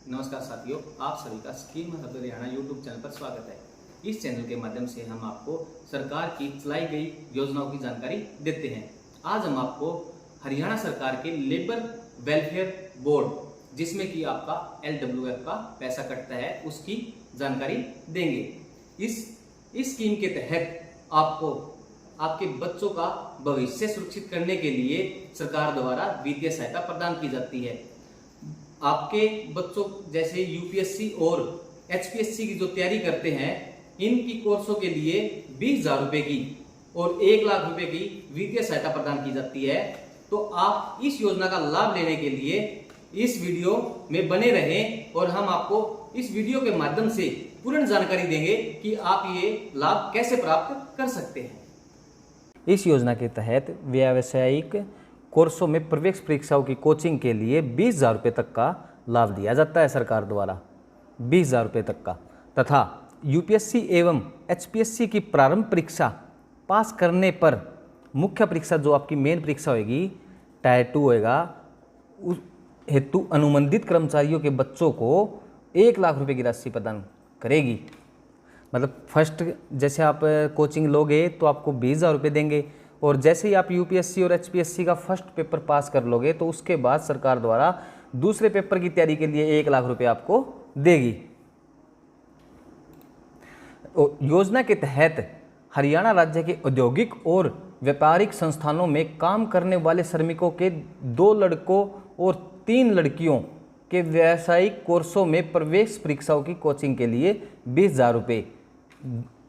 नमस्कार साथियों, आप सभी का scheme hub Haryana YouTube channel पर स्वागत है। इस चैनल के माध्यम से हम आपको सरकार की चलाई गई योजनाओं की जानकारी देते हैं। आज हम आपको हरियाणा सरकार के लेबर वेलफेयर बोर्ड, जिसमें कि आपका LWF का पैसा कटता है, उसकी जानकारी देंगे। इस स्कीम के तहत आपको आपके बच्चों का भविष्य सुरक्षित करने के लिए सरकार द्वारा वित्तीय सहायता प्रदान की जाती है। आपके बच्चों जैसे यूपीएससी और एचपीएससी की जो तैयारी करते हैं, इनकी कोर्सों के लिए 20,000 रुपए की और 1 लाख रुपए की वित्तीय सहायता प्रदान की जाती है। तो आप इस योजना का लाभ लेने के लिए इस वीडियो में बने रहें और हम आपको इस वीडियो के माध्यम से पूर्ण जानकारी देंगे कि आप ये लाभ कैसे प्राप्त कर सकते हैं। इस योजना के तहत व्यावसायिक कोर्सों में प्रवेश परीक्षाओं की कोचिंग के लिए 20,000 रुपये तक का लाभ दिया जाता है सरकार द्वारा, 20,000 रुपये तक का। तथा यूपीएससी एवं एचपीएससी की प्रारंभ परीक्षा पास करने पर मुख्य परीक्षा जो आपकी मेन परीक्षा होगी, टायर 2 होएगा, उस हेतु अनुबंधित कर्मचारियों के बच्चों को 1 लाख रुपये की राशि प्रदान करेगी। मतलब फर्स्ट जैसे आप कोचिंग लोगे तो आपको 20,000 रुपये देंगे, और जैसे ही आप यूपीएससी और एचपीएससी का फर्स्ट पेपर पास कर लोगे तो उसके बाद सरकार द्वारा दूसरे पेपर की तैयारी के लिए 1 लाख रुपये आपको देगी। योजना के तहत हरियाणा राज्य के औद्योगिक और व्यापारिक संस्थानों में काम करने वाले श्रमिकों के 2 लड़कों और 3 लड़कियों के व्यावसायिक कोर्सों में प्रवेश परीक्षाओं की कोचिंग के लिए 20,000 रुपये,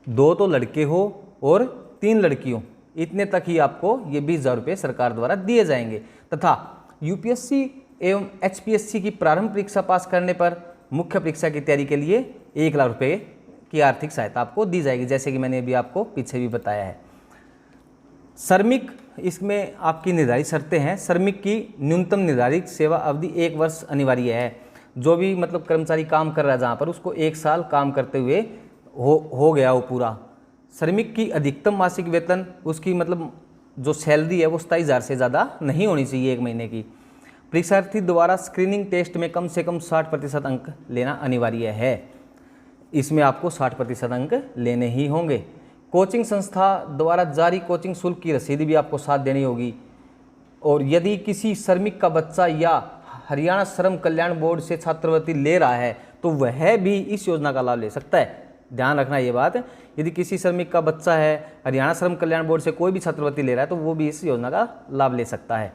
2 तो लड़के हो और 3 लड़कियों, इतने तक ही आपको ये 20,000 रुपये सरकार द्वारा दिए जाएंगे। तथा यूपीएससी एवं एचपीएससी की प्रारंभ परीक्षा पास करने पर मुख्य परीक्षा की तैयारी के लिए 1 लाख रुपये की आर्थिक सहायता आपको दी जाएगी, जैसे कि मैंने अभी आपको पीछे भी बताया है। श्रमिक, इसमें आपकी निर्धारित शर्तें हैं। श्रमिक की न्यूनतम निर्धारित सेवा अवधि 1 वर्ष अनिवार्य है। जो भी मतलब कर्मचारी काम कर रहा है जहाँ पर, उसको 1 साल काम करते हुए हो गया वो पूरा। श्रमिक की अधिकतम मासिक वेतन, उसकी मतलब जो सैलरी है वो 27,000 से ज़्यादा नहीं होनी चाहिए 1 महीने की। परीक्षार्थी द्वारा स्क्रीनिंग टेस्ट में कम से कम 60% अंक लेना अनिवार्य है। इसमें आपको 60% अंक लेने ही होंगे। कोचिंग संस्था द्वारा जारी कोचिंग शुल्क की रसीद भी आपको साथ देनी होगी। और यदि किसी श्रमिक का बच्चा या हरियाणा श्रम कल्याण बोर्ड से छात्रवृत्ति ले रहा है तो वह भी इस योजना का लाभ ले सकता है। ध्यान रखना ये बात, यदि किसी श्रमिक का बच्चा है, हरियाणा श्रम कल्याण बोर्ड से कोई भी छात्रवृत्ति ले रहा है तो वो भी इस योजना का लाभ ले सकता है।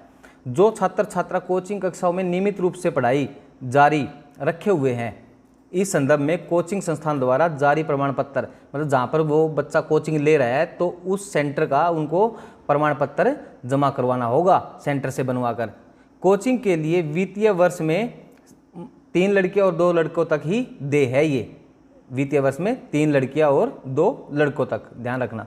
जो छात्र छात्रा कोचिंग कक्षाओं में नियमित रूप से पढ़ाई जारी रखे हुए हैं, इस संदर्भ में कोचिंग संस्थान द्वारा जारी प्रमाण पत्र, मतलब जहाँ पर वो बच्चा कोचिंग ले रहा है तो उस सेंटर का उनको प्रमाण पत्र जमा करवाना होगा सेंटर से बनवाकर। कोचिंग के लिए वित्तीय वर्ष में 3 लड़कियां और 2 लड़कों तक ही दे है। ये वित्तीय वर्ष में 3 लड़कियां और 2 लड़कों तक, ध्यान रखना।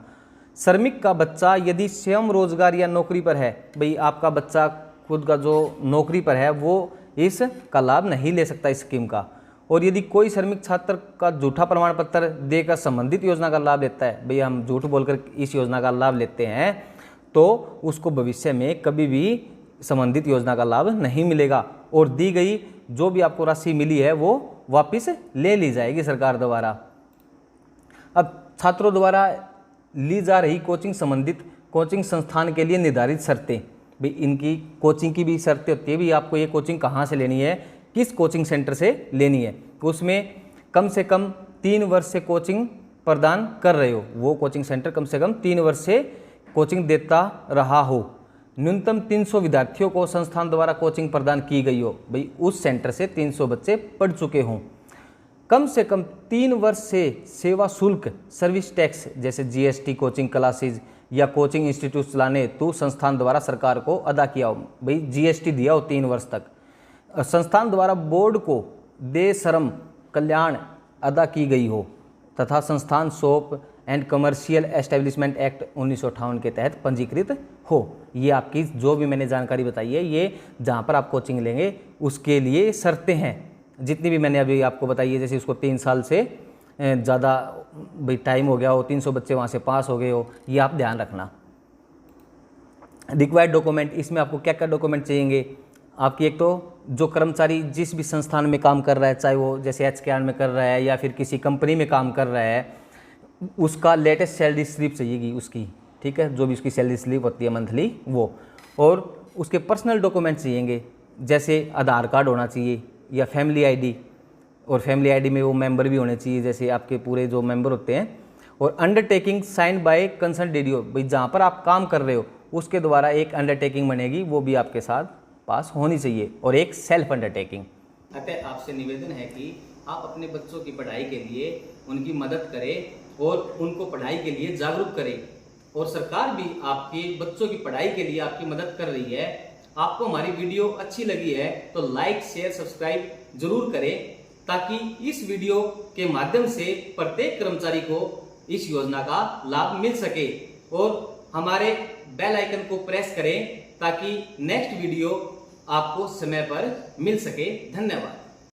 श्रमिक का बच्चा यदि स्वयं रोजगार या नौकरी पर है, भाई आपका बच्चा खुद का जो नौकरी पर है वो इस का लाभ नहीं ले सकता इस स्कीम का। और यदि कोई श्रमिक छात्र का झूठा प्रमाण पत्र देकर संबंधित योजना का लाभ लेता है, भाई हम झूठ बोलकर इस योजना का लाभ लेते हैं, तो उसको भविष्य में कभी भी संबंधित योजना का लाभ नहीं मिलेगा और दी गई जो भी आपको राशि मिली है वो वापस ले ली जाएगी सरकार द्वारा। अब छात्रों द्वारा ली जा रही कोचिंग संबंधित कोचिंग संस्थान के लिए निर्धारित शर्तें, भाई इनकी कोचिंग की भी शर्तें होती है, भी आपको ये कोचिंग कहाँ से लेनी है, किस कोचिंग सेंटर से लेनी है। उसमें कम से कम 3 वर्ष से कोचिंग प्रदान कर रहे हो, वो कोचिंग सेंटर कम से कम 3 वर्ष से कोचिंग देता रहा हो। न्यूनतम 300 विद्यार्थियों को संस्थान द्वारा कोचिंग प्रदान की गई हो, भाई उस सेंटर से 300 बच्चे पढ़ चुके हों। कम से कम 3 वर्ष से सेवा शुल्क, सर्विस टैक्स जैसे जीएसटी कोचिंग क्लासेज या कोचिंग इंस्टीट्यूट चलाने तो संस्थान द्वारा सरकार को अदा किया हो, भाई जीएसटी दिया हो 3 वर्ष तक। संस्थान द्वारा बोर्ड को देय श्रम कल्याण अदा की गई हो तथा संस्थान shop and commercial establishment act 1958 के तहत पंजीकृत हो। ये आपकी जो भी मैंने जानकारी बताई है, ये जहाँ पर आप कोचिंग लेंगे उसके लिए शर्तें हैं, जितनी भी मैंने अभी आपको बताई है। जैसे उसको 3 साल से ज़्यादा भाई टाइम हो गया हो, 300 बच्चे वहाँ से पास हो गए हो, ये आप ध्यान रखना। रिक्वायर्ड डॉक्यूमेंट, इसमें आपको क्या क्या डॉक्यूमेंट चाहिए, आपकी एक तो जो कर्मचारी जिस भी संस्थान में काम कर रहा है, चाहे वो जैसे HKR में कर रहा है या फिर किसी कंपनी में काम कर रहा है, उसका लेटेस्ट सैलरी स्लिप चाहिएगी उसकी, ठीक है, जो भी उसकी सैलरी स्लिप होती है मंथली वो, और उसके पर्सनल डॉक्यूमेंट्स चाहिएंगे, जैसे आधार कार्ड होना चाहिए या फैमिली आईडी, और फैमिली आईडी में वो मेंबर भी होने चाहिए जैसे आपके पूरे जो मेंबर होते हैं, और undertaking sign by concern DDO, भाई जहाँ पर आप काम कर रहे हो उसके द्वारा एक अंडरटेकिंग बनेगी, वो भी आपके साथ पास होनी चाहिए, और एक सेल्फ अंडरटेकिंग। अतः आपसे निवेदन है कि आप अपने बच्चों की पढ़ाई के लिए उनकी मदद करें और उनको पढ़ाई के लिए जागरूक करें, और सरकार भी आपके बच्चों की पढ़ाई के लिए आपकी मदद कर रही है। आपको हमारी वीडियो अच्छी लगी है तो लाइक शेयर सब्सक्राइब जरूर करें, ताकि इस वीडियो के माध्यम से प्रत्येक कर्मचारी को इस योजना का लाभ मिल सके, और हमारे बेल आइकन को प्रेस करें ताकि नेक्स्ट वीडियो आपको समय पर मिल सके। धन्यवाद।